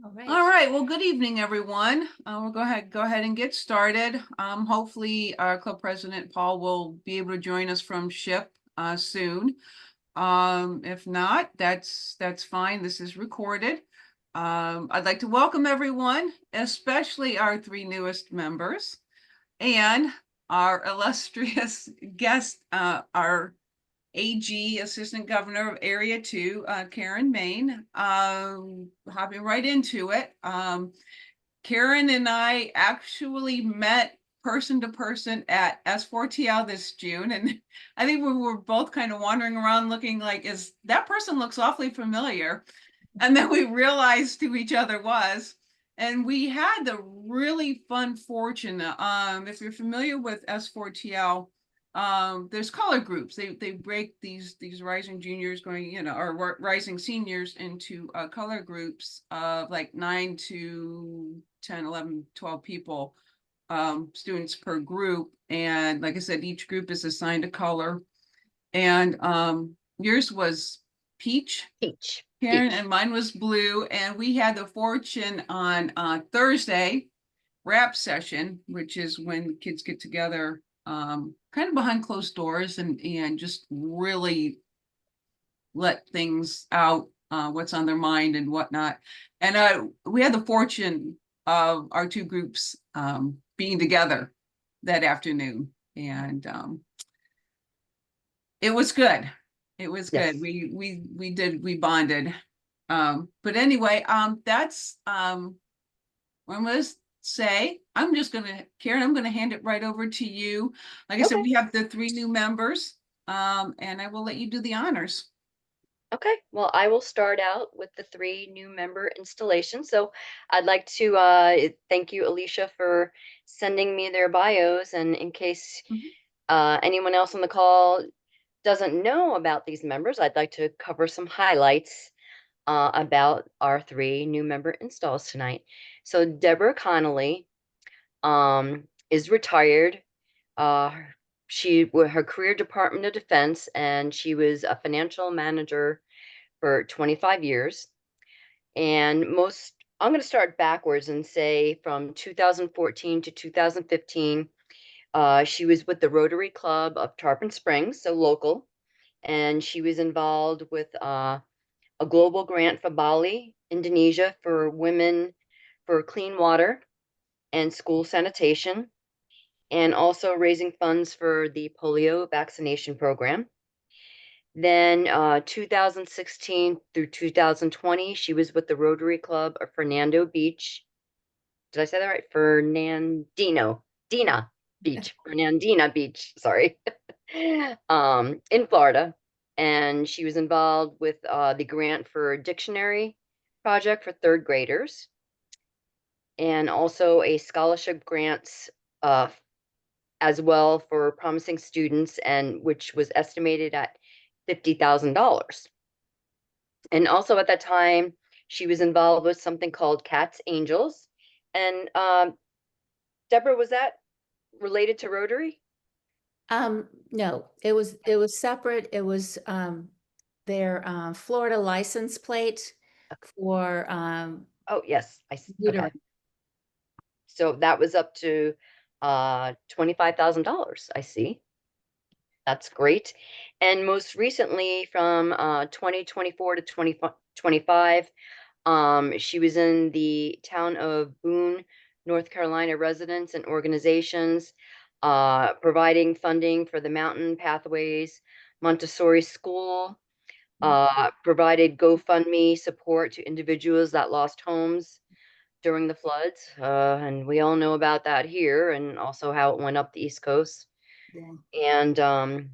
All right. All right. Well, good evening, everyone. We'll go ahead and get started. Hopefully, our club president Paul will be able to join us from SHIP soon. If not, that's fine. This is recorded. I'd like to welcome everyone, especially our three newest members and our illustrious guest, our AG, Assistant Governor of Area 2, Karen Main. Hopping right into it. Karen and I actually met person to person at S4TL this June. And I think we were both kind of wandering around looking like, is that person looks awfully familiar? And then we realized who each other was. And we had the really fun fortune. If you're familiar with S4TL, there's color groups. They break these rising juniors going, or rising seniors into color groups of like 9 to 10, 11, 12 people, students per group. And like I said, each group is assigned a color. And yours was peach, Peach. Karen, Peach. and mine was blue. And we had the fortune on Thursday rap session, which is when kids get together, kind of behind closed doors and just really let things out, what's on their mind and whatnot. And we had the fortune of our two groups being together that afternoon, and it was good. It was good. Yes. We bonded. But anyway, that's what I'm gonna say. Karen, I'm gonna hand it right over to you. Like I said, Okay. we have the three new members, and I will let you do the honors. Okay. Well, I will start out with the three new member installations. So I'd like to thank you, Alicia, for sending me their bios. And in case Mhm. anyone else on the call doesn't know about these members, I'd like to cover some highlights about our three new member installs tonight. So Deborah Connolly is retired. Uh, her career Department of Defense, and she was a financial manager for 25 years. And I'm going to start backwards and say from 2014 to 2015, she was with the Rotary Club of Tarpon Springs, so local, and she was involved with a global grant for Bali, Indonesia, for women for clean water and school sanitation, and also raising funds for the polio vaccination program. Then 2016 through 2020, she was with the Rotary Club of Fernando Beach. Did I say that right? Fernandina Beach, sorry, in Florida. And she was involved with the grant for a dictionary project for third graders, and also a scholarship grants uh, as well for promising students, and which was estimated at $50,000. And also at that time, she was involved with something called Cats Angels. And Deborah, was that related to Rotary? No, it was separate. It was their Florida license plate for Oh, yes. Okay. computer. So that was up to $25,000. I see. That's great. And most recently, from 2024 to 2025, she was in the town of Boone, North Carolina residents and organizations, providing funding for the Mountain Pathways Montessori School, provided GoFundMe support to individuals that lost homes during the floods. And we all know about that here, and also how it went up the East Coast. Yeah. And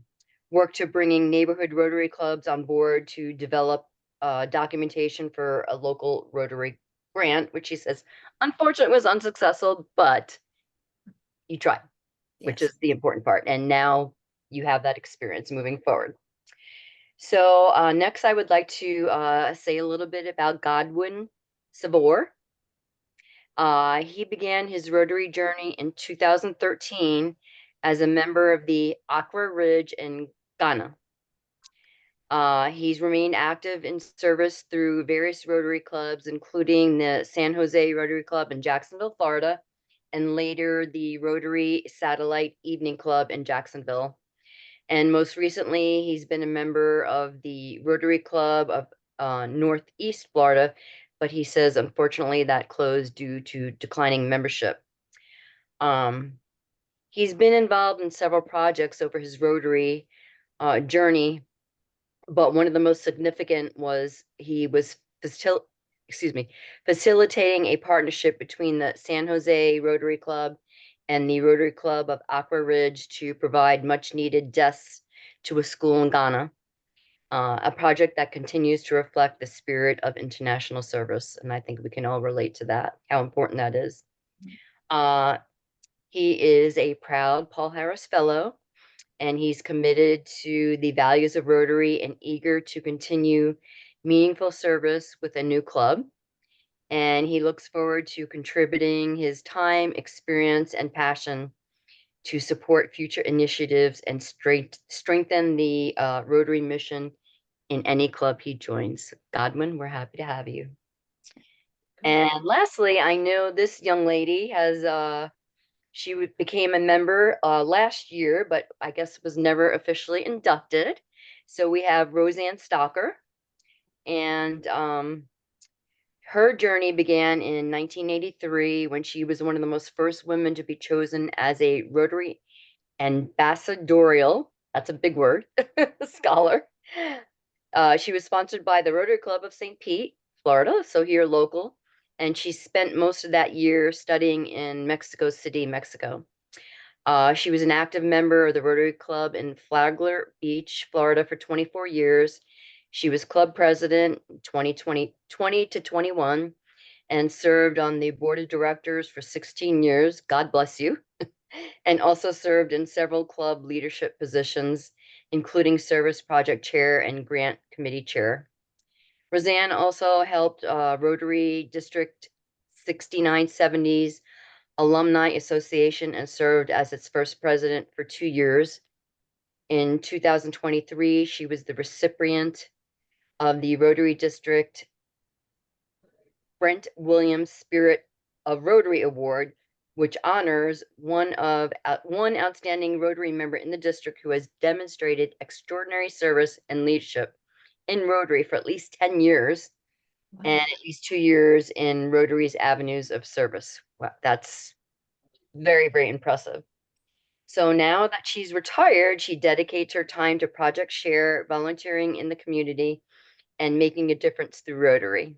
worked to bringing neighborhood Rotary clubs on board to develop documentation for a local Rotary grant, which he says unfortunately was unsuccessful, but you tried, which Yes. is the important part. And now you have that experience moving forward. So next, I would like to say a little bit about Godwin Savor. He began his Rotary journey in 2013 as a member of the Aqua Ridge in Ghana. He's remained active in service through various Rotary clubs, including the San Jose Rotary Club in Jacksonville, Florida, and later the Rotary Satellite Evening Club in Jacksonville. And most recently, he's been a member of the Rotary Club of Northeast Florida, but he says unfortunately that closed due to declining membership. Um, he's been involved in several projects over his Rotary journey, but one of the most significant was he was facilitating a partnership between the San Jose Rotary Club and the Rotary Club of Aqua Ridge to provide much needed desks to a school in Ghana, a project that continues to reflect the spirit of international service. And I think we can all relate to that, how important that is. Uh, he is a proud Paul Harris Fellow, and he's committed to the values of Rotary and eager to continue meaningful service with a new club. And he looks forward to contributing his time, experience, and passion to support future initiatives and strengthen the Rotary mission in any club he joins. Godwin, we're happy to have you. And lastly, I know this young lady has she became a member last year, but I guess was never officially inducted. So we have Roseanne Stalker, and her journey began in 1983 when she was one of the most first women to be chosen as a Rotary ambassadorial, that's a big word, scholar. She was sponsored by the Rotary Club of St. Pete, Florida, so here local, and she spent most of that year studying in Mexico City, Mexico. She was an active member of the Rotary Club in Flagler Beach, Florida for 24 years. She was club president 2020 to 21 and served on the board of directors for 16 years. God bless you. And also served in several club leadership positions, including service project chair and grant committee chair. Roseanne also helped Rotary District 6970's Alumni Association and served as its first president for 2 years. In 2023, she was the recipient of the Rotary District Brent Williams Spirit of Rotary Award, which honors one outstanding Rotary member in the district who has demonstrated extraordinary service and leadership in Rotary for at least 10 years and at least 2 years in Rotary's avenues of service. Wow, that's very, very impressive. So now that she's retired, she dedicates her time to Project Share, volunteering in the community, and making a difference through Rotary.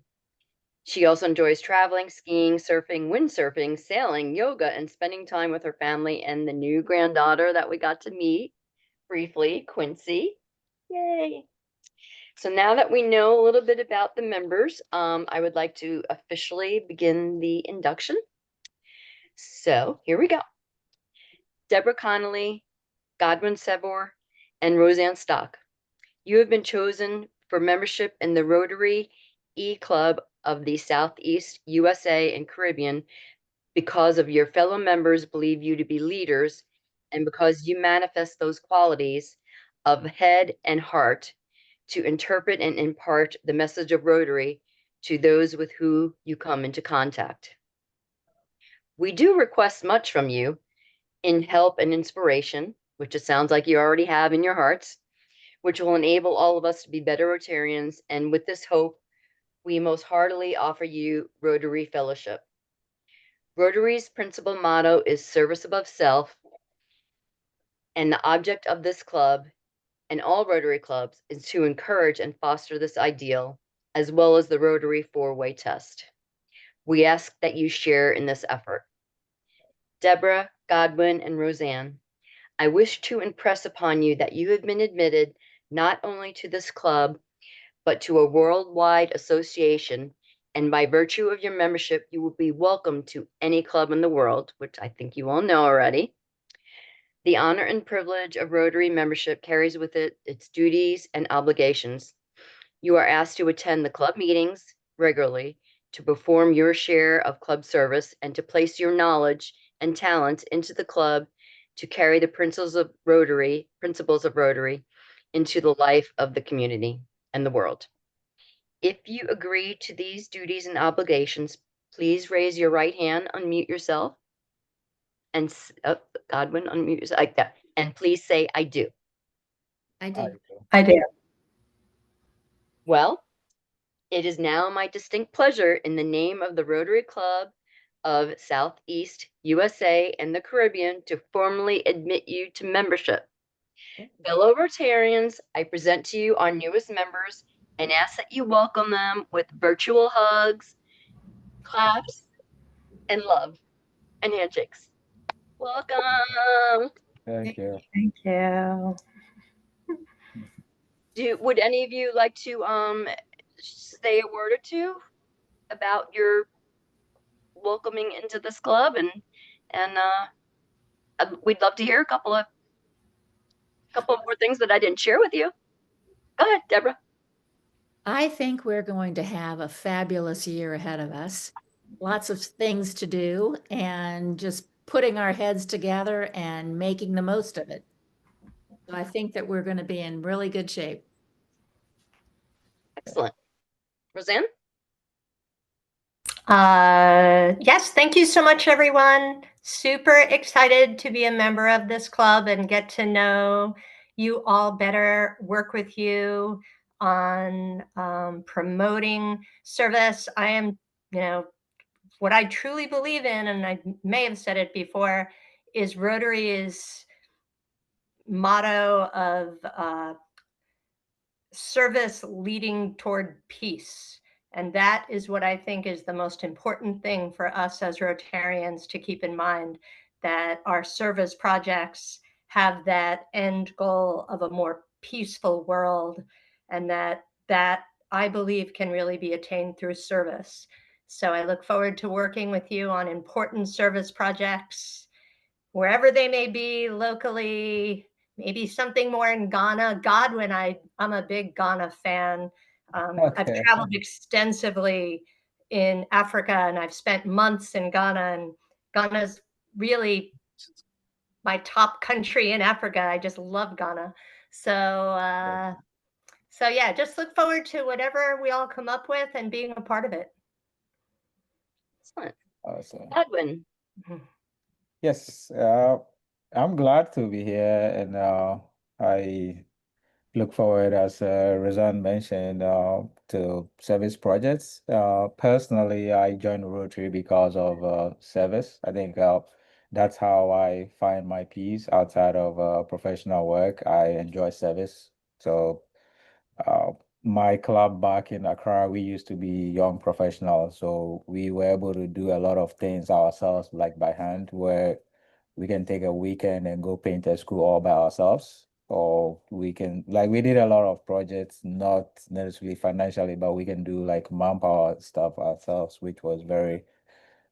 She also enjoys traveling, skiing, surfing, windsurfing, sailing, yoga, and spending time with her family and the new granddaughter that we got to meet briefly, Quincy. Yay. So now that we know a little bit about the members, I would like to officially begin the induction. So here we go. Deborah Connolly, Godwin Sebor, and Roseanne Stock. You have been chosen for membership in the Rotary E-Club of the Southeast USA and Caribbean because of your fellow members believe you to be leaders and because you manifest those qualities of head and heart to interpret and impart the message of Rotary to those with whom you come into contact. We do request much from you in help and inspiration, which it sounds like you already have in your hearts, which will enable all of us to be better Rotarians. And with this hope, we most heartily offer you Rotary Fellowship. Rotary's principal motto is service above self, and the object of this club and all Rotary clubs is to encourage and foster this ideal, as well as the Rotary four-way test. We ask that you share in this effort. Deborah, Godwin, and Roseanne, I wish to impress upon you that you have been admitted not only to this club, but to a worldwide association, and by virtue of your membership, you will be welcome to any club in the world, which I think you all know already. The honor and privilege of Rotary membership carries with it its duties and obligations. You are asked to attend the club meetings regularly, to perform your share of club service, and to place your knowledge and talents into the club to carry the principles of Rotary into the life of the community and the world. If you agree to these duties and obligations, please raise your right hand, unmute yourself, and Godwin, unmute yourself like that, and please say, "I do." I do. I do. Well, it is now my distinct pleasure, in the name of the Rotary Club of Southeast USA and the Caribbean, to formally admit you to membership. Fellow Rotarians, I present to you our newest members and ask that you welcome them with virtual hugs, claps, and love and handshakes. Welcome. Thank you. Thank you. Would any of you like to say a word or two about your welcoming into this club, and we'd love to hear a couple of more things that I didn't share with you. Go ahead, Deborah. I think we're going to have a fabulous year ahead of us. Lots of things to do and just putting our heads together and making the most of it. So I think that we're going to be in really good shape. Excellent. Roseanne? Yes, thank you so much, everyone. Super excited to be a member of this club and get to know you all better, work with you on promoting service. I am, what I truly believe in, and I may have said it before, is Rotary's motto of service leading toward peace. And that is what I think is the most important thing for us as Rotarians to keep in mind, that our service projects have that end goal of a more peaceful world, and that I believe can really be attained through service. So I look forward to working with you on important service projects, wherever they may be, locally, maybe something more in Ghana. Godwin, I'm a big Ghana fan. I've Okay. traveled extensively in Africa, and I've spent months in Ghana, and Ghana's really my top country in Africa. I just love Ghana. So yeah, just look forward to whatever we all come up with and being a part of it. Excellent. Awesome. Edwin. Yes, I'm glad to be here, and I look forward, as Razan mentioned, to service projects. Personally, I joined Rotary because of service. I think that's how I find my peace outside of professional work. I enjoy service. So uh, my club back in Accra, we used to be young professionals, so we were able to do a lot of things ourselves, like by hand, where we can take a weekend and go paint a school all by ourselves. Or we can, like, we did a lot of projects, not necessarily financially, but we can do like manpower stuff ourselves, which was very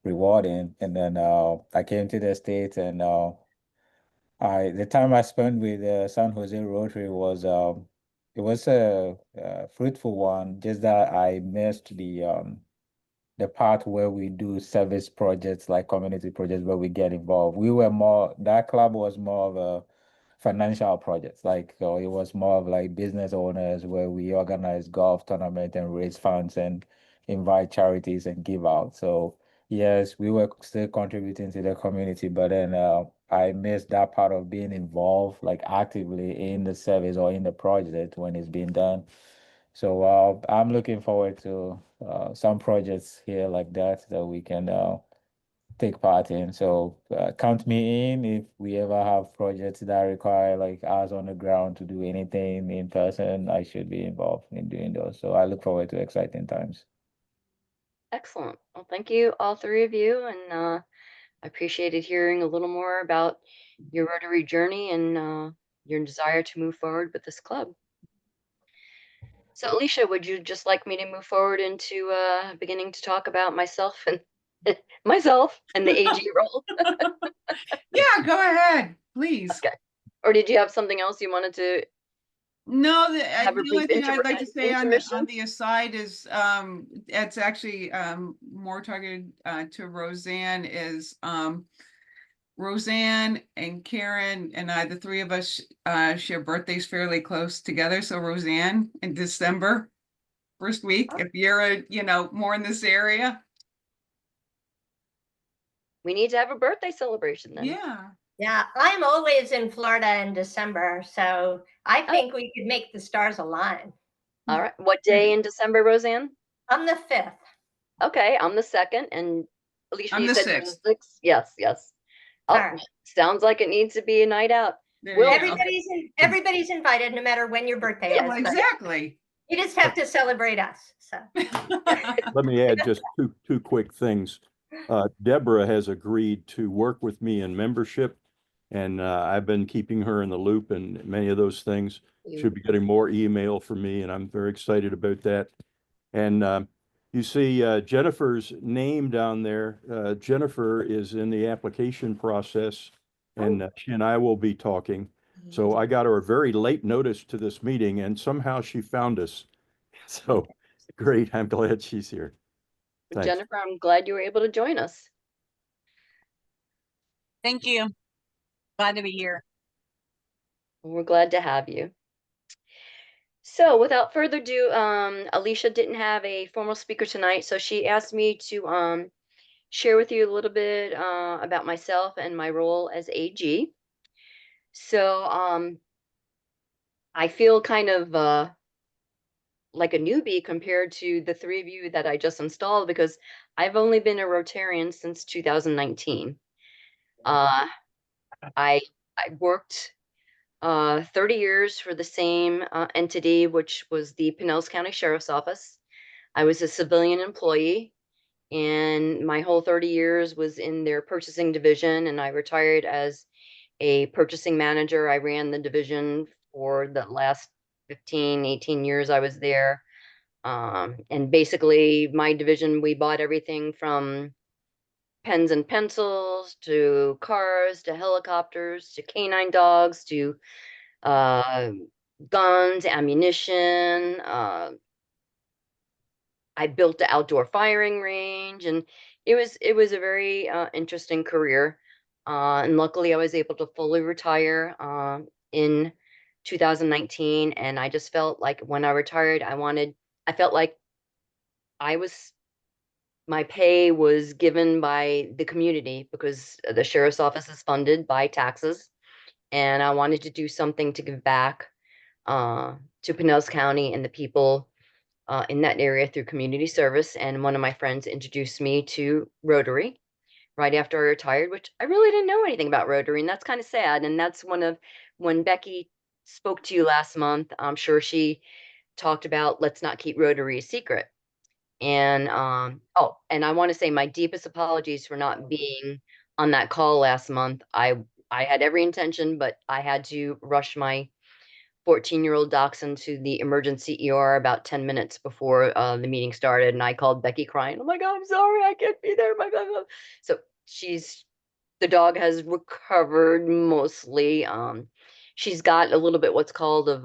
rewarding. And then I came to the States, and the time I spent with San Jose Rotary was it was a fruitful one. Just that I missed the part where we do service projects, like community projects, where we get involved. That club was more of a financial projects, like it was more of like business owners, where we organize golf tournament and raise funds and invite charities and give out. So yes, we were still contributing to the community, but then I missed that part of being involved, like actively in the service or in the project when it's being done. So I'm looking forward to some projects here like that that we can take part in. So count me in if we ever have projects that require like us on the ground to do anything in person. I should be involved in doing those. So I look forward to exciting times. Excellent. Well, thank you, all three of you, and I appreciated hearing a little more about your Rotary journey and your desire to move forward with this club. So, Alicia, would you just like me to move forward into beginning to talk about myself and myself and the AG role? Yeah, go ahead, please. Okay. Or did you have something else you wanted to No, have a the only brief thing I'd like to say on intermission? the aside is it's actually more targeted to Roseanne, is Roseanne and Karen and I, the three of us, share birthdays fairly close together. So Roseanne in December, first week, if you're, more in this area. We need to have a birthday celebration then. Yeah. Yeah, I'm always in Florida in December, so I think we could make the stars align. All right. What day in December, Roseanne? I'm the 5th. Okay, I'm the 2nd, and Alicia, I'm you the said you're the 6th. 6th? Yes, yes. Oh, All right. sounds like it needs to be a night out. There We'll you go. Everybody's invited, no matter when your birthday Well, is. but exactly. You just have to celebrate us. So Let me add just two quick things. Deborah has agreed to work with me in membership, and I've been keeping her in the loop, and many of those things. Should be getting more email from me, and I'm very excited about that. And you see Jennifer's name down there. Jennifer is in the application process, and she and I will be talking. So I got her a very late notice to this meeting, and somehow she found us. So great. I'm glad she's here. Thanks. Jennifer, I'm glad you were able to join us. Thank you. Glad to be here. We're glad to have you. So without further ado, Alicia didn't have a formal speaker tonight, so she asked me to share with you a little bit about myself and my role as AG. So I feel kind of like a newbie compared to the three of you that I just installed, because I've only been a Rotarian since 2019. I worked 30 years for the same entity, which was the Pinellas County Sheriff's Office. I was a civilian employee, and my whole 30 years was in their purchasing division, and I retired as a purchasing manager. I ran the division for the last 15, 18 years I was there. And basically my division, we bought everything from pens and pencils to cars to helicopters to canine dogs to guns, ammunition. I built the outdoor firing range, and it was a very interesting career. And luckily, I was able to fully retire in 2019. And I just felt like when I retired, I felt like I was my pay was given by the community, because the sheriff's office is funded by taxes, and I wanted to do something to give back to Pinellas County and the people in that area through community service. And one of my friends introduced me to Rotary right after I retired, which I really didn't know anything about Rotary, and that's kind of sad. And that's when Becky spoke to you last month, I'm sure she talked about let's not keep Rotary a secret. And and I want to say my deepest apologies for not being on that call last month. I had every intention, but I had to rush my 14-year-old dachshund to the emergency ER about 10 minutes before the meeting started, and I called Becky crying, "Oh my God, I'm sorry, I can't be there." My God. So the dog has recovered mostly. She's got a little bit what's called of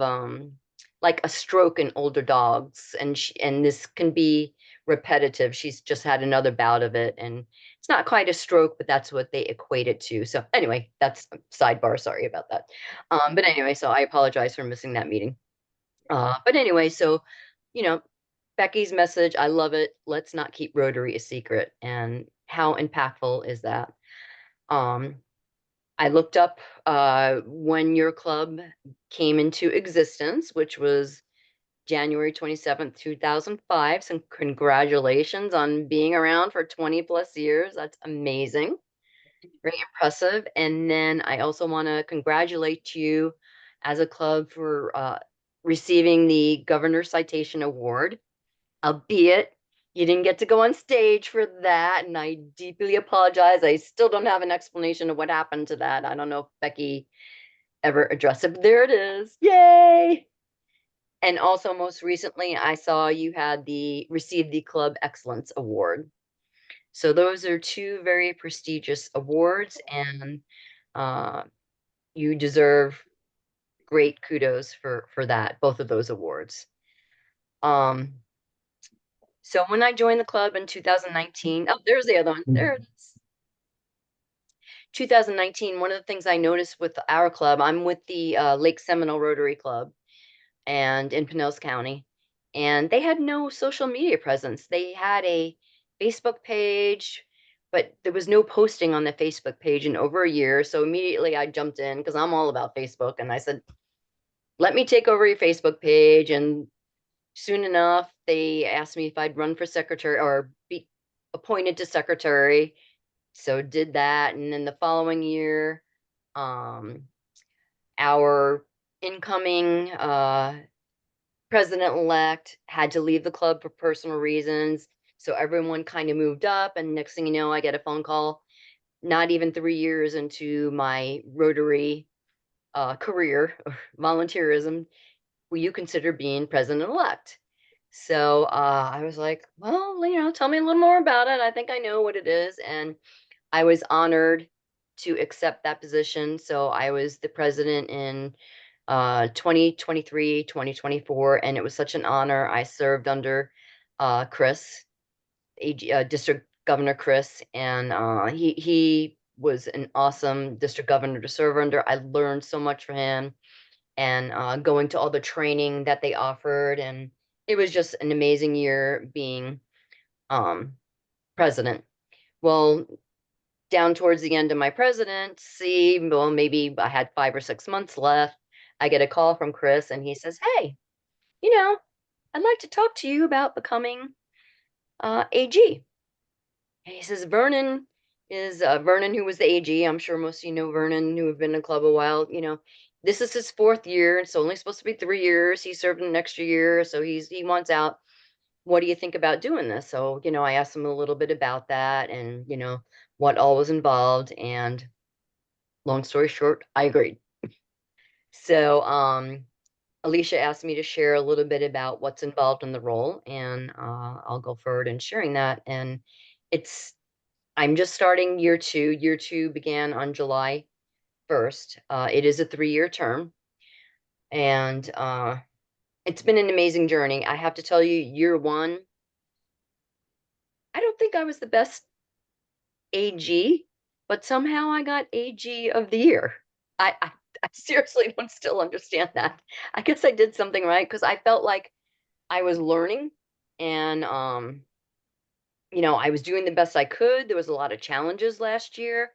like a stroke in older dogs, and this can be repetitive. She's just had another bout of it, and it's not quite a stroke, but that's what they equate it to. So anyway, that's a sidebar. Sorry about that. But anyway, so I apologize for missing that meeting. But anyway, so Becky's message, I love it. Let's not keep Rotary a secret. And how impactful is that? I looked up when your club came into existence, which was January 27th, 2005. So congratulations on being around for 20 plus years. That's amazing. Very impressive. And then I also want to congratulate you as a club for receiving the Governor's Citation Award, albeit you didn't get to go on stage for that, and I deeply apologize. I still don't have an explanation of what happened to that. I don't know if Becky ever addressed it, but there it is. Yay! And also, most recently, I saw you had received the Club Excellence Award. So those are two very prestigious awards, and you deserve great kudos for that, both of those awards. So when I joined the club in 2019, oh, there's the other one. There it is. 2019, one of the things I noticed with our club, I'm with the Lake Seminole Rotary Club and in Pinellas County, and they had no social media presence. They had a Facebook page, but there was no posting on the Facebook page in over a year. So immediately I jumped in because I'm all about Facebook, and I said, let me take over your Facebook page. And soon enough, they asked me if I'd run for secretary or be appointed to secretary. So did that. And then the following year, um, our incoming president-elect had to leave the club for personal reasons. So everyone kind of moved up. And next thing you know, I get a phone call, not even 3 years into my Rotary career, or volunteerism, will you consider being president-elect? So I was like, well, tell me a little more about it. I think I know what it is. And I was honored to accept that position. So I was the president in 2023, 2024, and it was such an honor. I served under Chris, District Governor Chris, and he was an awesome district governor to serve under. I learned so much from him, and going to all the training that they offered, and it was just an amazing year being president. Well, down towards the end of my presidency, well, maybe I had 5 or 6 months left, I get a call from Chris, and he says, hey, I'd like to talk to you about becoming AG. And he says, Vernon is Vernon, who was the AG. I'm sure most of you know Vernon, who have been in the club a while. This is his 4th year. It's only supposed to be 3 years. He served an extra year, so he wants out. What do you think about doing this? So, I asked him a little bit about that, and what all was involved. And long story short, I agreed. So, Alicia asked me to share a little bit about what's involved in the role, and I'll go forward in sharing that. And I'm just starting year 2. Year 2 began on July 1st. It is a 3-year term, and it's been an amazing journey. I have to tell you, year 1, I don't think I was the best AG, but somehow I got AG of the year. I seriously don't still understand that. I guess I did something right because I felt like I was learning, and I was doing the best I could. There was a lot of challenges last year.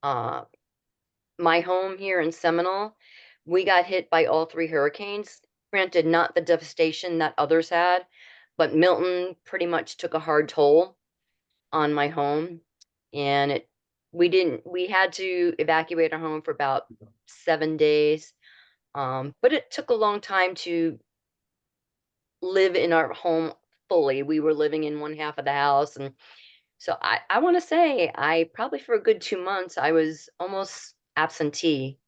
My home here in Seminole, we got hit by all 3 hurricanes. Granted, not the devastation that others had, but Milton pretty much took a hard toll on my home, and we had to evacuate our home for about 7 days. But it took a long time to live in our home fully. We were living in one half of the house, and so I want to say I probably for a good 2 months I was almost absentee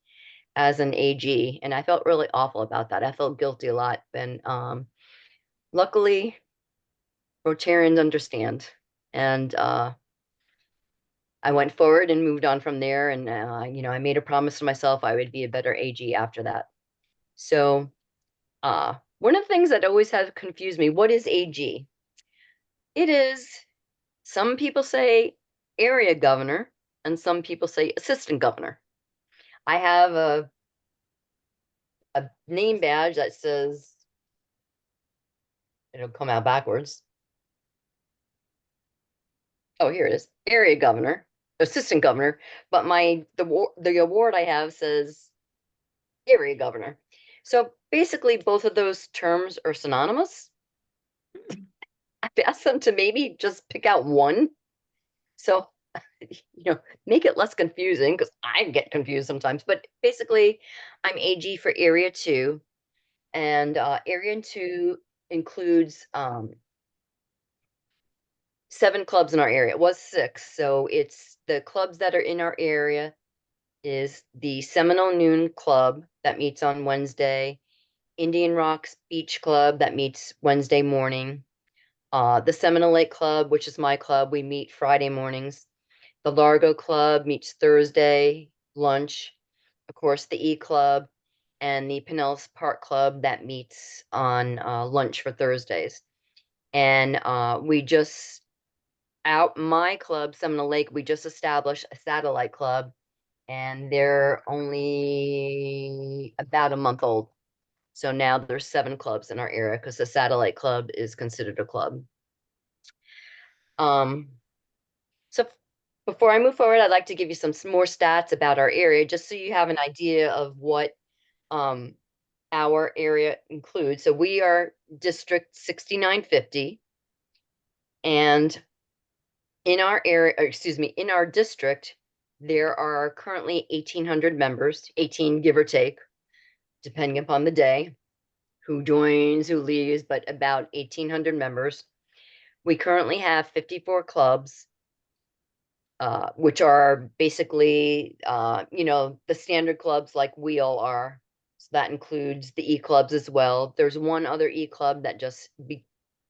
as an AG, and I felt really awful about that. I felt guilty a lot, and luckily Rotarians understand, and I went forward and moved on from there, and I made a promise to myself I would be a better AG after that. So one of the things that always has confused me, what is AG? It is, some people say area governor, and some people say assistant governor. I have a name badge that says, it'll come out backwards. Oh, here it is, area governor, assistant governor, but the award I have says area governor. So basically both of those terms are synonymous. I've asked them to maybe just pick out one. So, make it less confusing, because I get confused sometimes. But basically, I'm AG for Area 2. And Area 2 includes 7 clubs in our area. It was 6. So it's the clubs that are in our area is the Seminole Noon Club that meets on Wednesday, Indian Rocks Beach Club that meets Wednesday morning, the Seminole Lake Club, which is my club, we meet Friday mornings. The Largo Club meets Thursday lunch. Of course, the E Club and the Pinellas Park Club that meets on lunch for Thursdays. And my club, Seminole Lake, we just established a satellite club and they're only about a month old. So now there's 7 clubs in our area because the satellite club is considered a club. So before I move forward, I'd like to give you some more stats about our area, just so you have an idea of what our area includes. So we are District 6950, and in our area, or excuse me, in our district, there are currently 1,800 members, 18 give or take, depending upon the day, who joins, who leaves, but about 1,800 members. We currently have 54 clubs, which are basically, the standard clubs like we all are. So that includes the E-clubs as well. There's one other E-club that just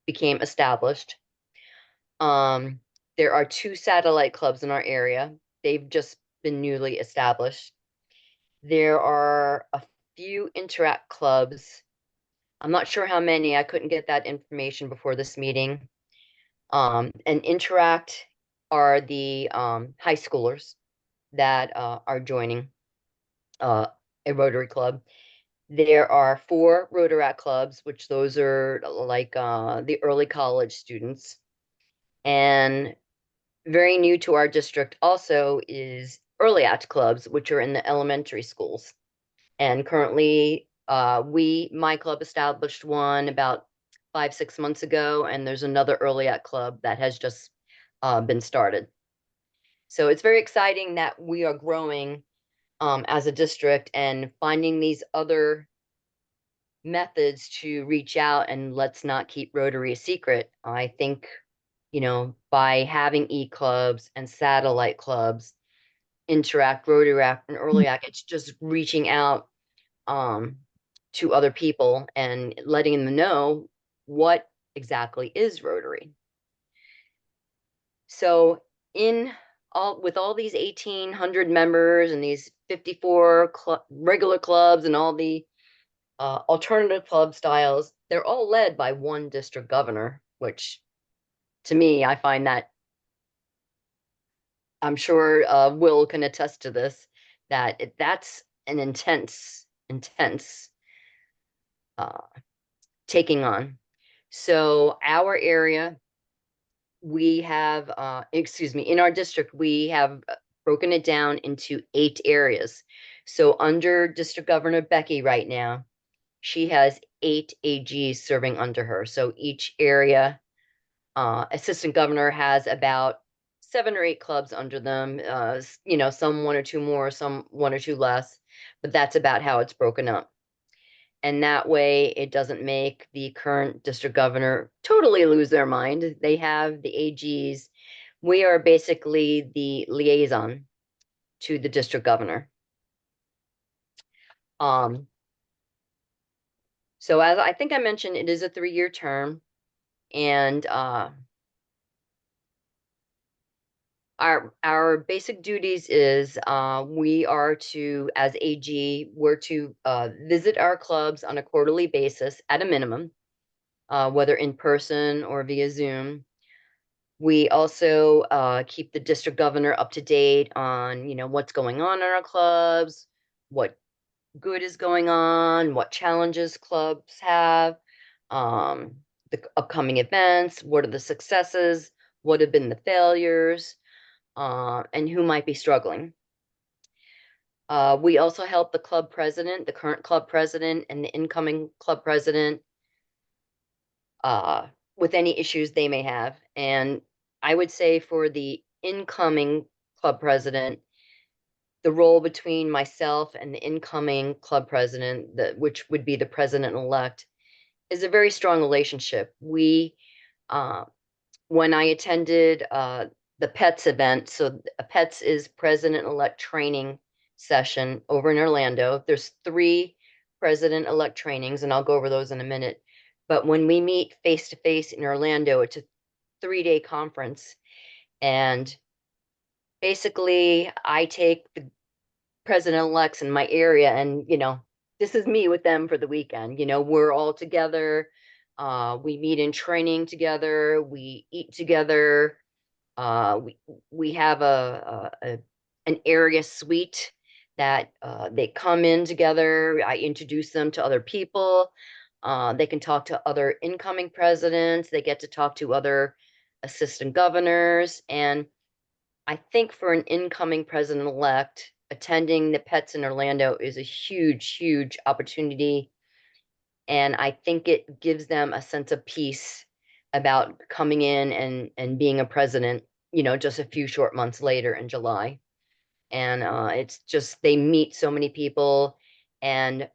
became established. There are 2 satellite clubs in our area. They've just been newly established. There are a few interact clubs. I'm not sure how many. I couldn't get that information before this meeting. And interact are the high schoolers that are joining a Rotary Club. There are 4 Rotaract clubs, which those are like the early college students. And very new to our district also is early act clubs, which are in the elementary schools. And currently, my club established one about 5-6 months ago, and there's another early act club that has just been started. So it's very exciting that we are growing as a district and finding these other methods to reach out, and let's not keep Rotary a secret. I think, by having e-clubs and satellite clubs, interact, Rotaract, and early act, it's just reaching out to other people and letting them know what exactly is Rotary. So with all these 1,800 members and these 54 regular clubs and all the alternative club styles, they're all led by one district governor, which to me, I find that, I'm sure Will can attest to this, that's an intense taking on. So our area, we have, in our district, we have broken it down into 8 areas. So under District Governor Becky right now, she has 8 AGs serving under her. So each area, assistant governor has about 7 or 8 clubs under them, some 1 or 2 more, some 1 or 2 less, but that's about how it's broken up. And that way it doesn't make the current district governor totally lose their mind. They have the AGs. We are basically the liaison to the district governor. So as I think I mentioned, it is a 3-year term, and our basic duties is we are to, as AG, we're to visit our clubs on a quarterly basis at a minimum, whether in person or via Zoom. We also keep the district governor up to date on, what's going on in our clubs, what good is going on, what challenges clubs have, the upcoming events, what are the successes, what have been the failures, and who might be struggling. We also help the club president, the current club president, and the incoming club president with any issues they may have. And I would say for the incoming club president, the role between myself and the incoming club president, which would be the president-elect, is a very strong relationship. We, when I attended the PETS event, so a PETS is president-elect training session over in Orlando. There's 3 president-elect trainings, and I'll go over those in a minute. But when we meet face-to-face in Orlando, it's a 3-day conference. And basically, I take the president-elects in my area, and this is me with them for the weekend. We're all together. We meet in training together. We eat together. We have a an area suite that they come in together. I introduce them to other people. They can talk to other incoming presidents. They get to talk to other assistant governors. And I think for an incoming president-elect, attending the Pets in Orlando is a huge, huge opportunity. And I think it gives them a sense of peace about coming in and being a president, just a few short months later in July. And it's just they meet so many people. And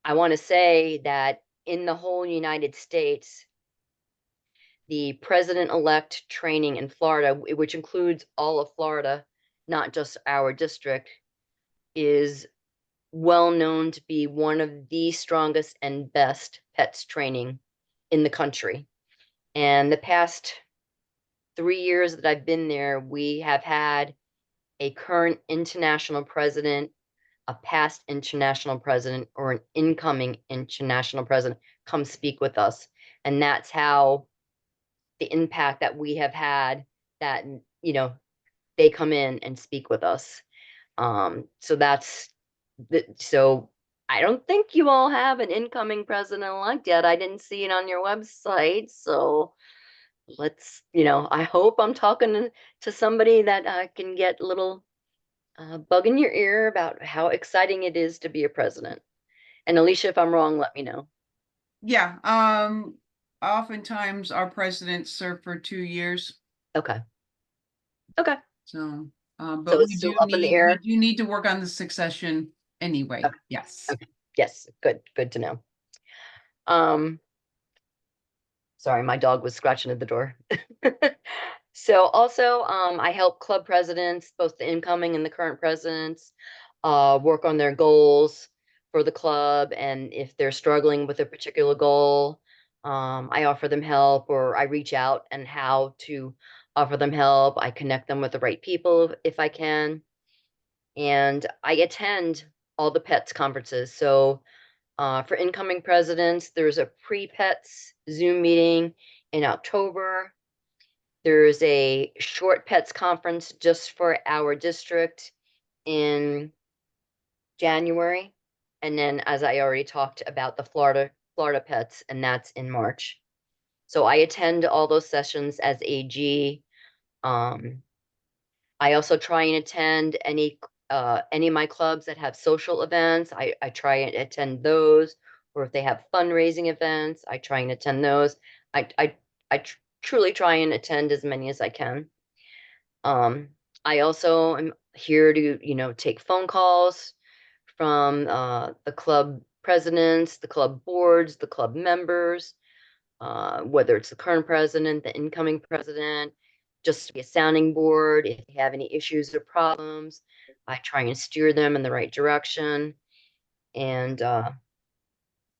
I want to say that in the whole United States, the president-elect training in Florida, which includes all of Florida, not just our district, is well known to be one of the strongest and best pets training in the country. And the past 3 years that I've been there, we have had a current international president, a past international president, or an incoming international president come speak with us. And that's how the impact that we have had, that, they come in and speak with us. So so I don't think you all have an incoming president-elect yet. I didn't see it on your website. So I hope I'm talking to somebody that can get a little bug in your ear about how exciting it is to be a president. And Alicia, if I'm wrong, let me know. Yeah, oftentimes our presidents serve for 2 years. Okay. Okay. So, So but it's still up in the air? we do need to work on the succession anyway. Okay. Yes. Okay. Yes. Good to know. Sorry, my dog was scratching at the door. So also, I help club presidents, both the incoming and the current presidents, work on their goals for the club. And if they're struggling with a particular goal, I offer them help, or I reach out and how to offer them help. I connect them with the right people if I can. And I attend all the pets conferences. So for incoming presidents, there's a pre-pets Zoom meeting in October. There's a short pets conference just for our district in January. And then, as I already talked about, the Florida pets, and that's in March. So I attend all those sessions as AG. I also try and attend any of my clubs that have social events. I try and attend those, or if they have fundraising events, I try and attend those. I truly try and attend as many as I can. I also am here to, take phone calls from the club presidents, the club boards, the club members, whether it's the current president, the incoming president, just to be a sounding board. If they have any issues or problems, I try and steer them in the right direction. And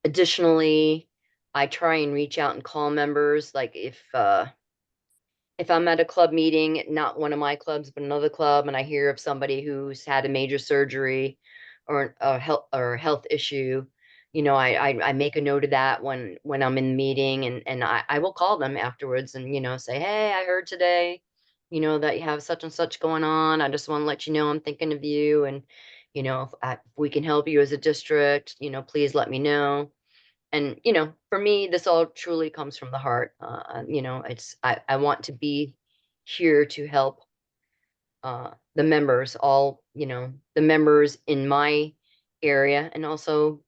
additionally, I try and reach out and call members. Like if I'm at a club meeting, not one of my clubs, but another club, and I hear of somebody who's had a major surgery or a health issue, I make a note of that when I'm in the meeting, and I will call them afterwards and, say, hey, I heard today, that you have such and such going on. I just want to let you know I'm thinking of you. And, if we can help you as a district, please let me know. And for me, this all truly comes from the heart. I want to be here to help the members, all the members in my area, and also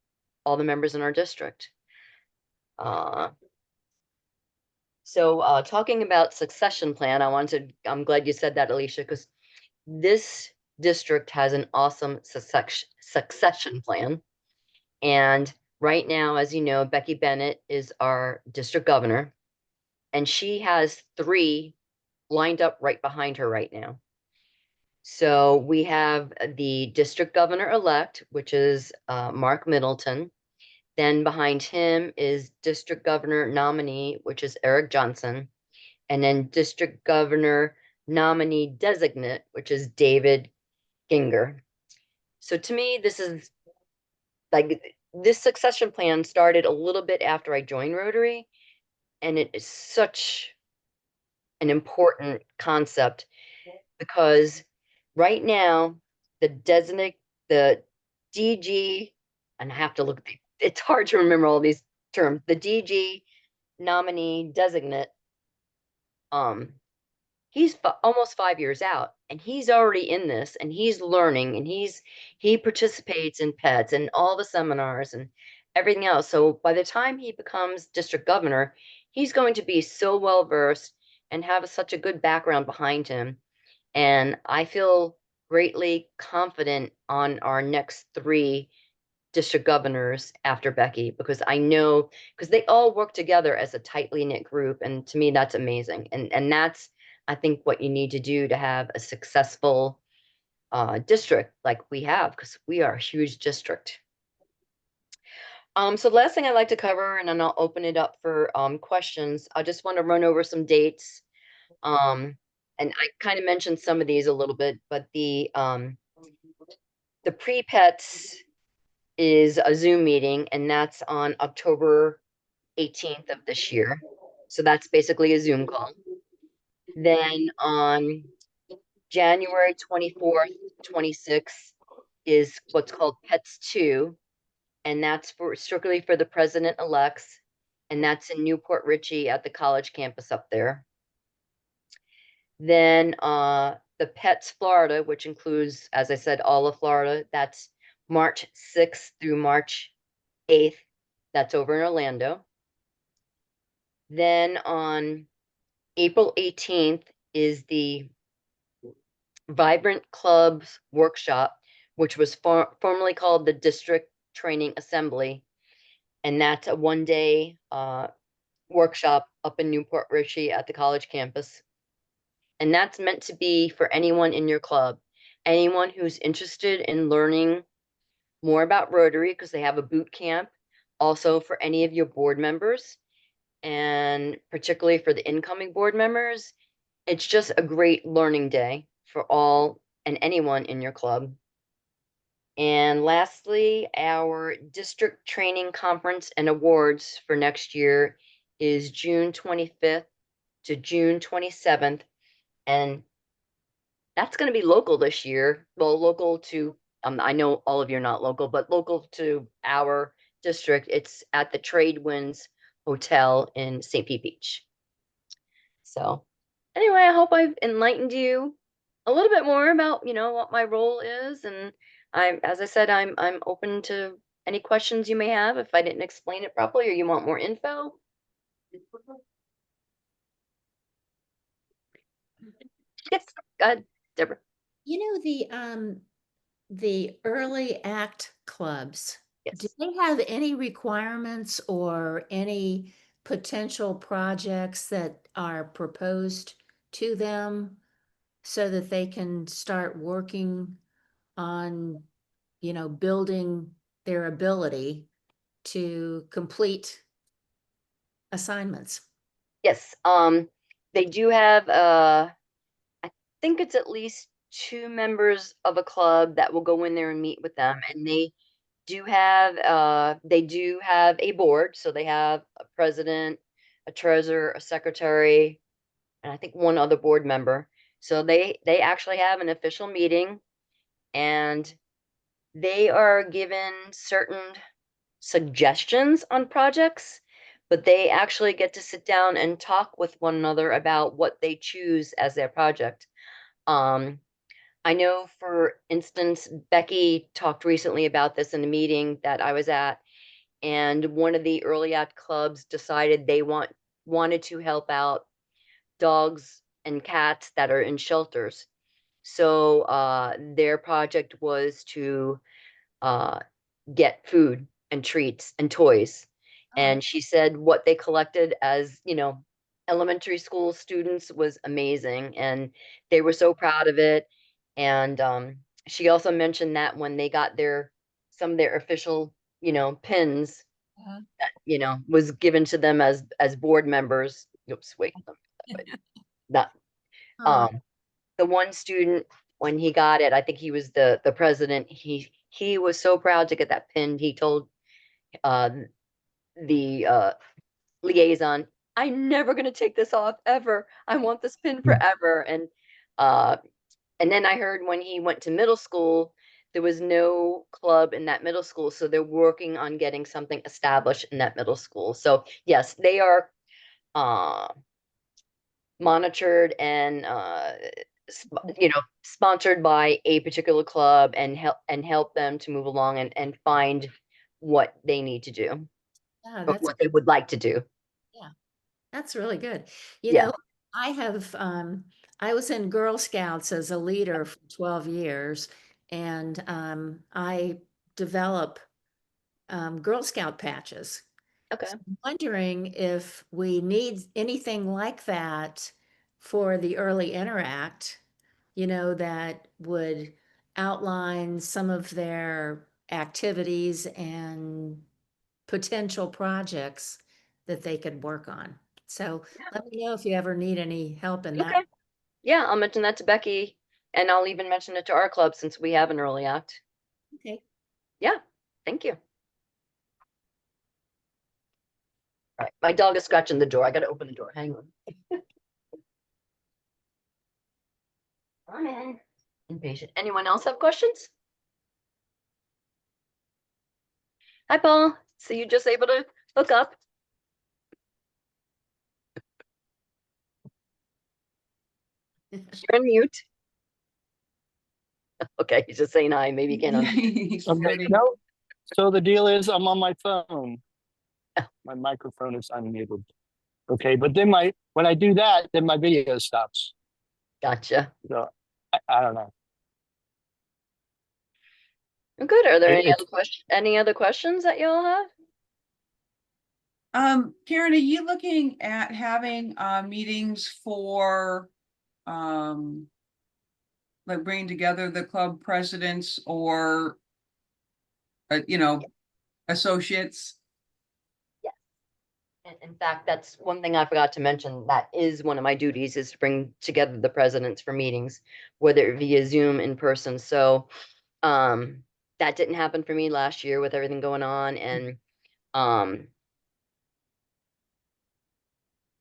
all the members in our district. So talking about succession plan, I'm glad you said that, Alicia, because this district has an awesome succession plan. And right now, as you know, Becky Bennett is our district governor, and she has 3 lined up right behind her right now. So we have the district governor-elect, which is Mark Middleton. Then behind him is district governor nominee, which is Eric Johnson. And then district governor nominee designate, which is David Ginger. So to me, this is this succession plan started a little bit after I joined Rotary, and it is such an important concept because right now, the DG, and I have to look, it's hard to remember all these terms. The DG nominee designate, um, he's almost 5 years out, and he's already in this, and he's learning, and he participates in pets and all the seminars and everything else. So by the time he becomes district governor, he's going to be so well versed and have such a good background behind him. And I feel greatly confident on our next three district governors after Becky, because I know, because they all work together as a tightly knit group. And to me, that's amazing. And that's, I think, what you need to do to have a successful district like we have, because we are a huge district. So the last thing I'd like to cover, and then I'll open it up for questions. I just want to run over some dates. And I kind of mentioned some of these a little bit, but the pre-pets is a Zoom meeting, and that's on October 18th of this year. So that's basically a Zoom call. Then on January 24th, 26th is what's called Pets 2, and that's for strictly for the president-elects, and that's in Newport Richey at the college campus up there. Then the Pets Florida, which includes, as I said, all of Florida, that's March 6th through March 8th. That's over in Orlando. Then on April 18th is the Vibrant Clubs Workshop, which was formerly called the District Training Assembly. And that's a one-day workshop up in Newport Richey at the college campus. And that's meant to be for anyone in your club, anyone who's interested in learning more about Rotary, because they have a boot camp, also for any of your board members, and particularly for the incoming board members. It's just a great learning day for all and anyone in your club. And lastly, our district training conference and awards for next year is June 25th to June 27th. And that's going to be local this year. Well, local to, I know all of you are not local, but local to our district. It's at the Tradewinds Hotel in St. Pete Beach. So anyway, I hope I've enlightened you a little bit more about, what my role is. And as I said, I'm open to any questions you may have if I didn't explain it properly or you want more info. Yes, go ahead, Deborah. The early act clubs, do Yes. they have any requirements or any potential projects that are proposed to them so that they can start working on, building their ability to complete assignments? Yes, they do have I think it's at least two members of a club that will go in there and meet with them, and they do have a board, so they have a president, a treasurer, a secretary, and I think one other board member. So they actually have an official meeting, and they are given certain suggestions on projects, but they actually get to sit down and talk with one another about what they choose as their project. Um, I know, for instance, Becky talked recently about this in a meeting that I was at, and one of the early act clubs decided they wanted to help out dogs and cats that are in shelters. So their project was to uh, get food and treats and toys. And she said what they collected as, elementary school students was amazing. And they were so proud of it. And she also mentioned that when they got some of their official, pins, was given to them as board members. Oops, wait. Not the one student, when he got it, I think he was the president. He was so proud to get that pin. He told uh, the liaison, "I'm never going to take this off ever. I want this pin forever." And uh, And then I heard when he went to middle school, there was no club in that middle school. So they're working on getting something established in that middle school. So yes, they are monitored and sponsored by a particular club and help them to move along and find what they need to do Yeah, or that's what they would like to do. That's really good. You Yeah. know, I have I was in Girl Scouts as a leader for 12 years, and I develop Girl Scout patches. Okay. So I'm wondering if we need anything like that for the early interact, that would outline some of their activities and potential projects that they could work on. So let me know if you ever need any help in that. Okay. Yeah, I'll mention that to Becky and I'll even mention it to our club since we have an early act. Okay. Yeah. Thank you. All right. My dog is scratching the door. I got to open the door. Hang on. Come in. Impatient. Anyone else have questions? Hi, Paul. So you just able to hook up? You're on mute. Okay, he's just saying hi. Maybe you can't He's Okay, flirting. no. So the deal is I'm on my phone. My microphone is unmuted. Okay, but then when I do that, then my video stops. Gotcha. So I don't know. Good. Are there It's any other questions that y'all have? Karen, are you looking at having meetings for like bringing together the club presidents or associates? Yes. And in fact, that's one thing I forgot to mention. That is one of my duties is to bring together the presidents for meetings, whether via Zoom, in person. So that didn't happen for me last year with everything going on. And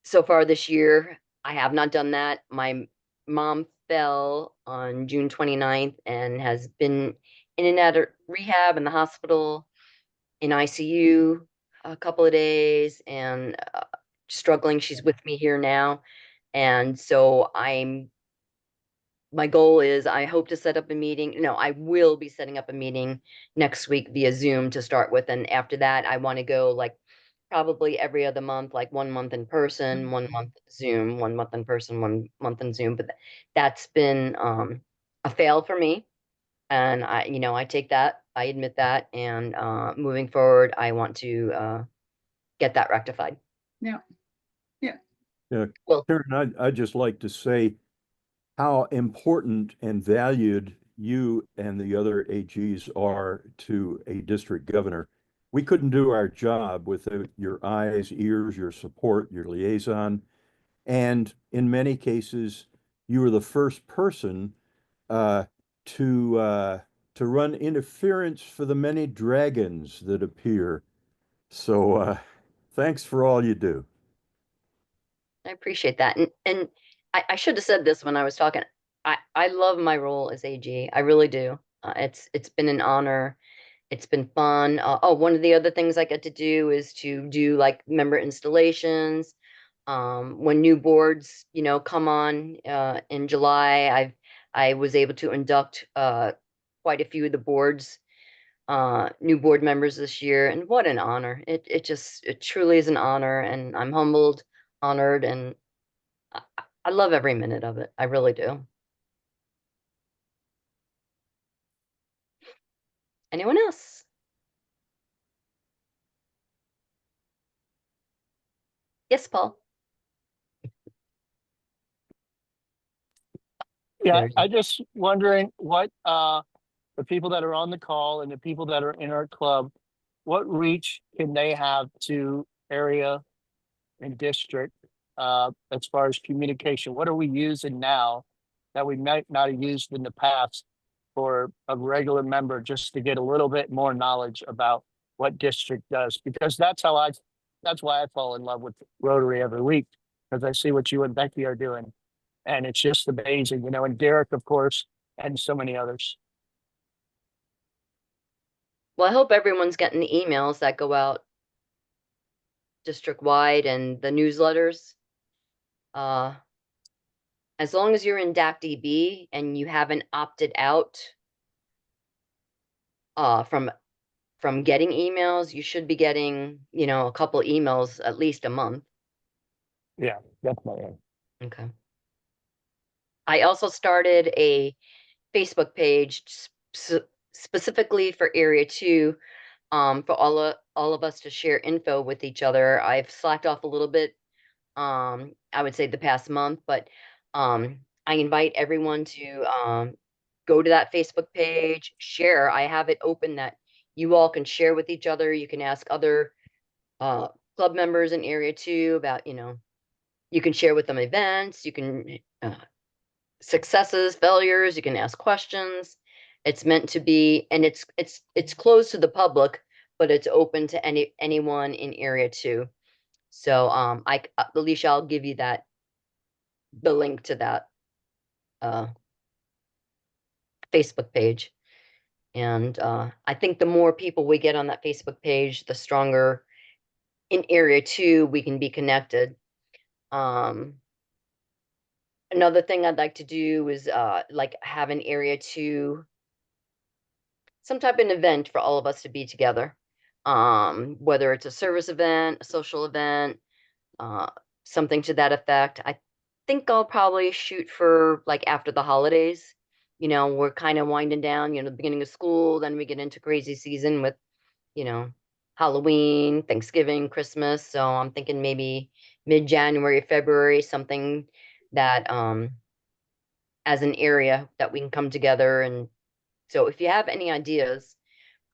so far this year, I have not done that. My mom fell on June 29th and has been in and out of rehab in the hospital, in ICU a couple of days and struggling. She's with me here now. And so my goal is I hope to set up a meeting. No, I will be setting up a meeting next week via Zoom to start with. And after that, I want to go like probably every other month, like 1 month in person, 1 month Zoom, 1 month in person, 1 month in Zoom. But that's been a fail for me. And I take that, I admit that. And moving forward, I want to get that rectified. Yeah. Yeah, Well, Karen, I'd just like to say how important and valued you and the other AGs are to a district governor. We couldn't do our job without your eyes, ears, your support, your liaison. And in many cases, you were the first person uh, to run interference for the many dragons that appear. So thanks for all you do. I appreciate that. And I should have said this when I was talking. I love my role as AG. I really do. It's been an honor. It's been fun. One of the other things I get to do is to do like member installations. When new boards, come on in July, I was able to induct quite a few of the boards, new board members this year, and what an honor. It truly is an honor, and I'm humbled, honored, and I love every minute of it. I really do. Anyone else? Yes, Paul. Yeah, I just wondering what the people that are on the call and the people that are in our club, what reach can they have to area and district as far as communication? What are we using now that we might not have used in the past for a regular member just to get a little bit more knowledge about what district does? Because that's why I fall in love with Rotary every week, because I see what you and Becky are doing. And it's just amazing, and Derek, of course, and so many others. Well, I hope everyone's getting the emails that go out district-wide and the newsletters. As long as you're in DACDB and you haven't opted out from getting emails, you should be getting, a couple emails at least a month. Yeah, definitely. Okay. I also started a Facebook page specifically for Area 2, for all of us to share info with each other. I've slacked off a little bit, I would say the past month, but I invite everyone to go to that Facebook page, share. I have it open that you all can share with each other. You can ask other club members in Area 2 about, you can share with them events, you can successes, failures, you can ask questions. It's meant to be, and it's closed to the public, but it's open to anyone in Area 2. So Alicia, I'll give you the link to that Facebook page. And I think the more people we get on that Facebook page, the stronger in Area 2 we can be connected. Another thing I'd like to do is like have an Area 2, some type of event for all of us to be together. Whether it's a service event, a social event, something to that effect. I think I'll probably shoot for like after the holidays. We're kind of winding down, the beginning of school, then we get into crazy season with, Halloween, Thanksgiving, Christmas. So I'm thinking maybe mid-January, February, something that as an area that we can come together. And so if you have any ideas,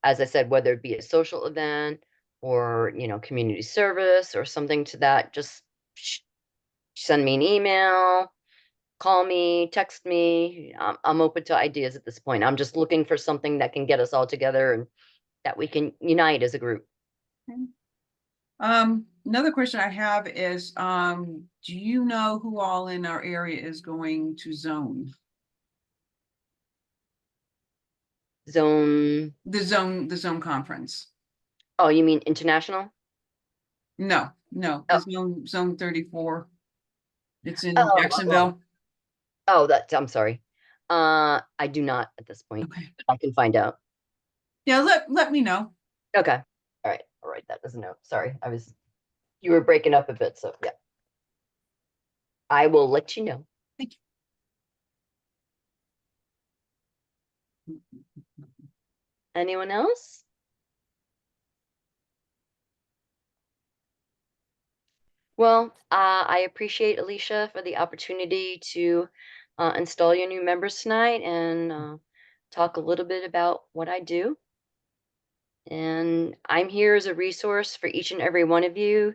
as I said, whether it be a social event or, community service or something to that, just send me an email, call me, text me. I'm open to ideas at this point. I'm just looking for something that can get us all together and that we can unite as a group. Another question I have is, do you know who all in our area is going to zone? Zone. The zone conference. Oh, you mean international? No, Oh. the zone 34. It's in Oh, Jacksonville. I'm sorry. I do not at this point. Okay. I can find out. Yeah, let me know. Okay. All right. I'll write that as a note. Sorry. You were breaking up a bit, so yeah. I will let you know. Thank you. Anyone else? Well, I appreciate Alicia for the opportunity to install your new members tonight and talk a little bit about what I do. And I'm here as a resource for each and every one of you.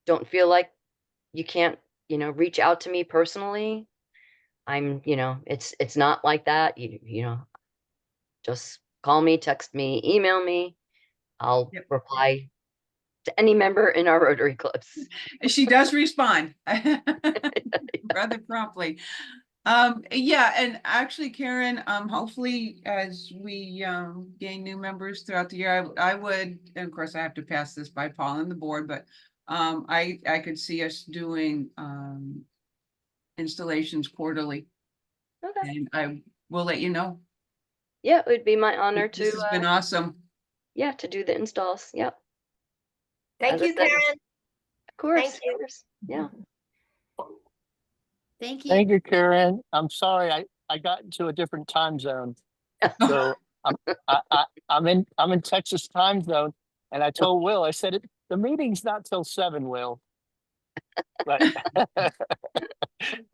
Don't feel like you can't, reach out to me personally. It's not like that. Just call me, text me, email me. I'll Yep. reply to any member in our Rotary clubs. She does respond rather promptly. Yeah, and actually, Karen, hopefully as we gain new members throughout the year, I would, and of course I have to pass this by Paul and the board, but I could see us doing installations quarterly. Okay. And I will let you know. Yeah, it would be my honor This has been awesome. Yeah, to do the installs. Yep. Thank As I you, said, Karen. Of course. Thank you. Of course. Yeah. Thank you. Thank you, Karen. I'm sorry, I got into a different time zone. So I'm in Texas time zone, and I told Will, I said the meeting's not till 7, Will. But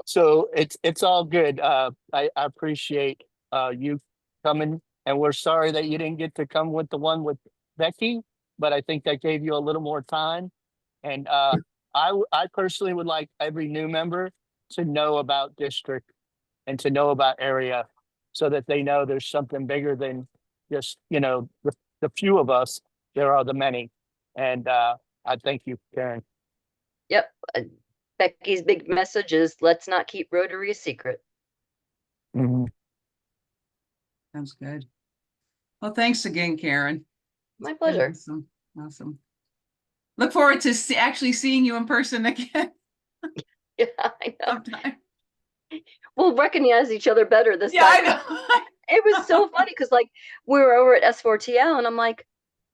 so it's all good. I appreciate you coming, and we're sorry that you didn't get to come with the one with Becky, but I think that gave you a little more time. And I personally would like every new member to know about district and to know about area, so that they know there's something bigger than just, the few of us. There are the many. And I thank you, Karen. Yep. Becky's big message is let's not keep Rotary a secret. Mhm. Sounds good. Well, thanks again, Karen. My pleasure. Awesome. Awesome. Look forward to actually seeing you in person again Yeah, I know. sometime. We'll recognize each other better this Yeah, I time. know. It was so funny because like we were over at S4TL and I'm like,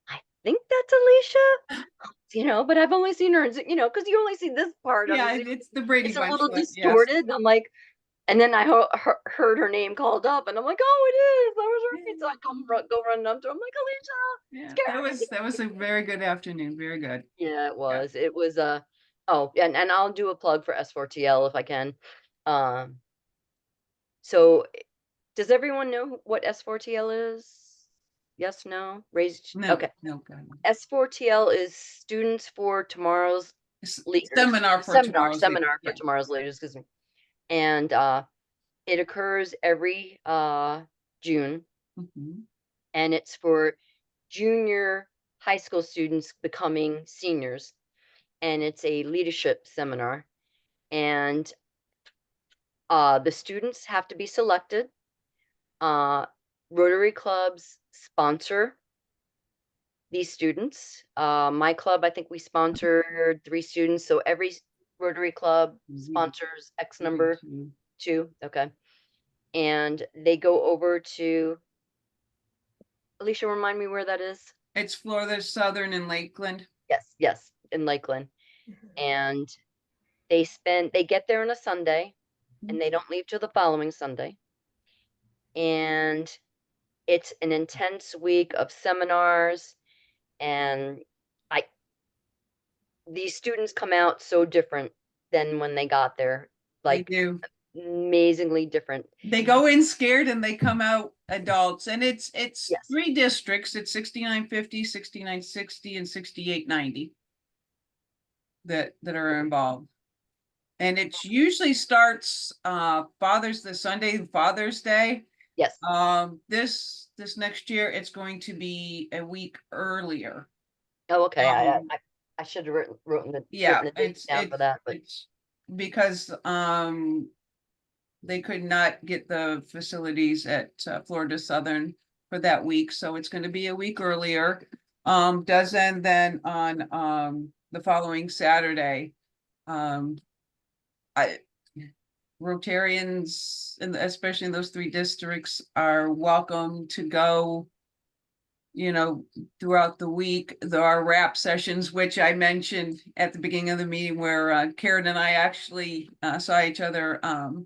I think that's Alicia, you know, but I've only seen her, you know, because you only see this part. Yeah, Obviously, it's the Brady it's a Bunch little one. Yes. distorted. I'm like, and then I heard her name called up, and I'm like, oh, it is. That was right. So I go running up to her. I'm like, Alicia. Yeah, that was a very good afternoon. Very good. Yeah, it was. It was oh, and I'll do a plug for S4TL if I can. So does everyone know what S4TL is? Yes, no? Raised. No, Okay. no, God. S4TL is Students for Tomorrow's Leaders. Seminar for tomorrow's leaders. Seminar for Yeah. tomorrow's leaders, excuse me. And it occurs every June, Mhm. and it's for junior high school students becoming seniors. And it's a leadership seminar. And the students have to be selected. Rotary clubs sponsor these students. My club, I think we sponsored 3 students. So every Rotary club sponsors X number, 2. Okay. And they go over to, Alicia, remind me where that is. It's Florida Southern and Lakeland. Yes, in Lakeland. And they get there on a Sunday and they don't leave till the following Sunday. And it's an intense week of seminars, and these students come out so different than when they got there, like They do. amazingly different. They go in scared and they come out adults, and it's Yes. 3 districts. It's 6950, 6960, and 6890 that are involved. And it usually starts Father's Day. Yes. This next year it's going to be a week earlier. Oh, okay. Um, I should have written the Yeah, written the dates down for that, but it's because they could not get the facilities at Florida Southern for that week, so it's going to be a week earlier. Does end then on the following Saturday. Rotarians, and especially in those 3 districts, are welcome to go, you know, throughout the week. There are wrap sessions, which I mentioned at the beginning of the meeting, where Karen and I actually saw each other on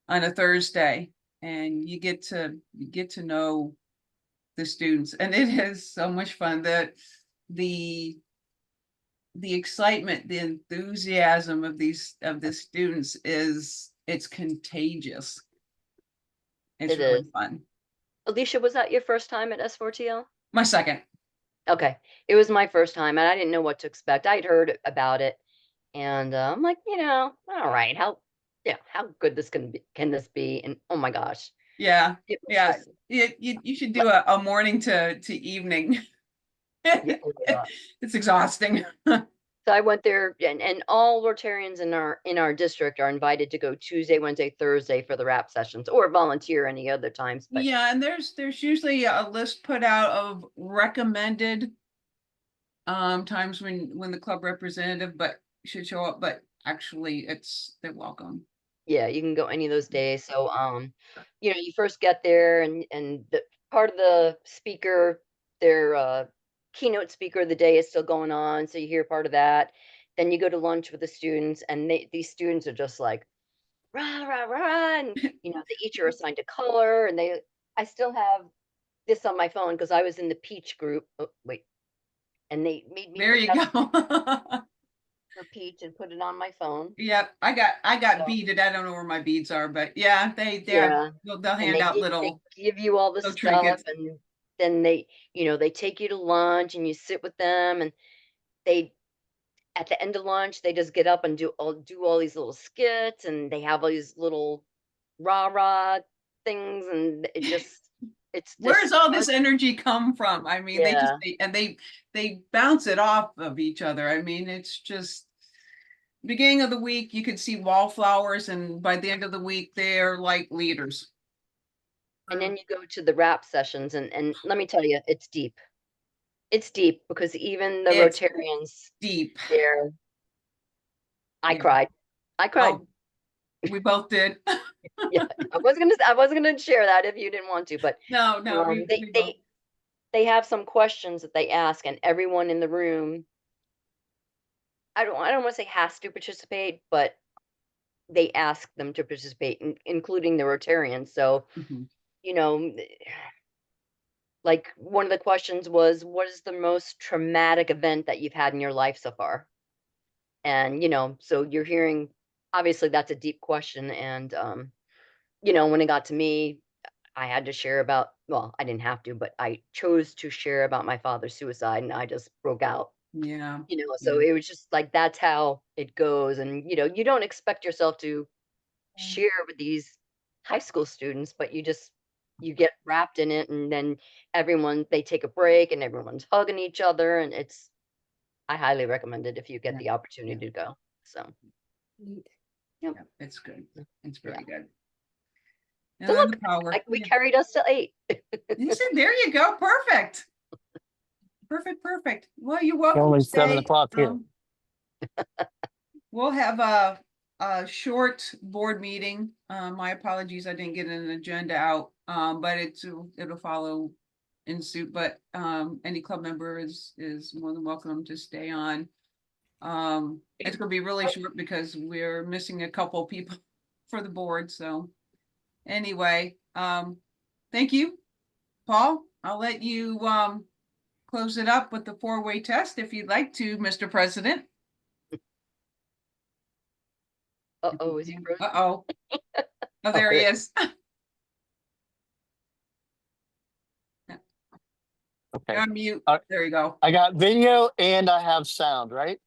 a Thursday, and you get to know the students, and it is so much fun. That the excitement, the enthusiasm of the students it's contagious. It's It really is. fun. Alicia, was that your first time at S4TL? My second. Okay. It was my first time, and I didn't know what to expect. I'd heard about it, and I'm like, all right, how good can this be? And oh my gosh. Yeah. It was Yeah. just, You should do a morning to evening. yeah. It's exhausting. So I went there, and all Rotarians in our district are invited to go Tuesday, Wednesday, Thursday for the wrap sessions, or volunteer any other times. But Yeah, and there's usually a list put out of recommended times when the club representative should show up, but actually they're welcome. yeah, you can go any of those days. So you first get there, and the part of the speaker, their keynote speaker of the day is still going on, so you hear part of that. Then you go to lunch with the students, and these students are just like rah rah rah, and they each are assigned a color, and I still have this on my phone because I was in the peach group. Oh, wait. And they made me There you go. for peach and put it on my phone. Yep, I got So, beaded. I don't know where my beads are, but yeah, yeah, they'll and hand out little they give you all the little stuff, trinkets. and then they take you to lunch, and you sit with them, and they at the end of lunch they just get up and do all these little skits, and they have all these little rah rah things, and it's Where just does all this energy come from? I mean, yeah. they bounce it off of each other. I mean, it's just beginning of the week, you could see wallflowers, and by the end of the week, they're like leaders. And then you go to the rap sessions, and let me tell you, it's deep. It's deep because even the It's Rotarians deep. there, I Yeah. cried. I cried. Oh, we both did. Yeah, I wasn't gonna share that if you didn't want to, but No, they have some questions that they ask, and everyone in the room, I don't want to say has to participate, but they ask them to participate, including the Rotarians. So, Mhm. you know, like one of the questions was, what is the most traumatic event that you've had in your life so far? And, so you're hearing, obviously that's a deep question. And, when it got to me, I had to share about, well, I didn't have to, but I chose to share about my father's suicide, and I just broke out. Yeah. So Yeah. it was just like, that's how it goes. And, you don't expect yourself to share with these high school students, but you get wrapped in it, and then they take a break and everyone's hugging each other, and I highly recommend it if you get Yeah. the opportunity to go. So, yep. Yeah, it's good. It's very good. So And then look, the power. we carried us to 8. You said, there you go. Perfect. Perfect. Well, you're welcome Only to 7 stay. o'clock here. We'll have a short board meeting. My apologies, I didn't get an agenda out, but it'll follow in suit. But any club member is more than welcome to stay on. It's gonna be really short because we're missing a couple people for the board. So anyway, thank you, Paul. I'll let you close it up with the 4-way test if you'd like to, Mr. President. Uh-oh, is he frozen? Uh-oh. Oh, there he is. Okay. You're on mute. There you go. I got video and I have sound, right?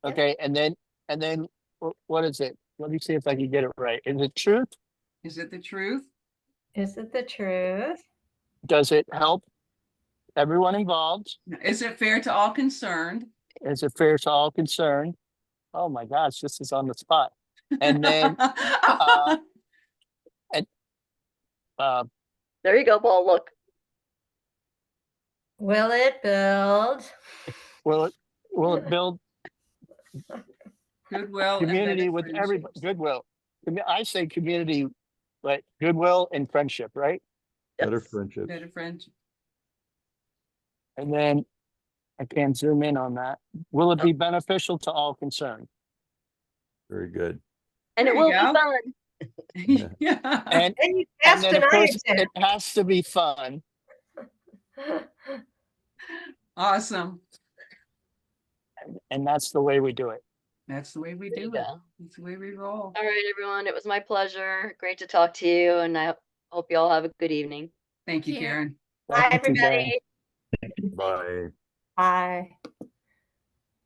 Yep. Okay, and then what is it? Let me see if I can get it right. Is it truth? Is it the truth? Is it the truth? Does it help everyone involved? Is it fair to all concerned? Is it fair to all concerned? Oh my gosh, this is on the spot. And then uh There you go, Paul. Look. Will it build will it build Goodwill and community better with everybody? friendships. Goodwill. I say community, but goodwill and friendship, right? Better Yes. friendships. Better friendship. And then I can't zoom in on that. Will it be beneficial to all concerned? Very good. And There it you will be go. fun. Yeah. And And you and passed then an of course iron it has to be fun. Awesome. And that's the way we do it. That's the way we There you do it. go. That's the way we roll. All right, everyone. It was my pleasure. Great to talk to you, and I hope you all have a good evening. Thank you, Thank you. Karen. Bye, Thank you, Karen. everybody. Bye. Bye.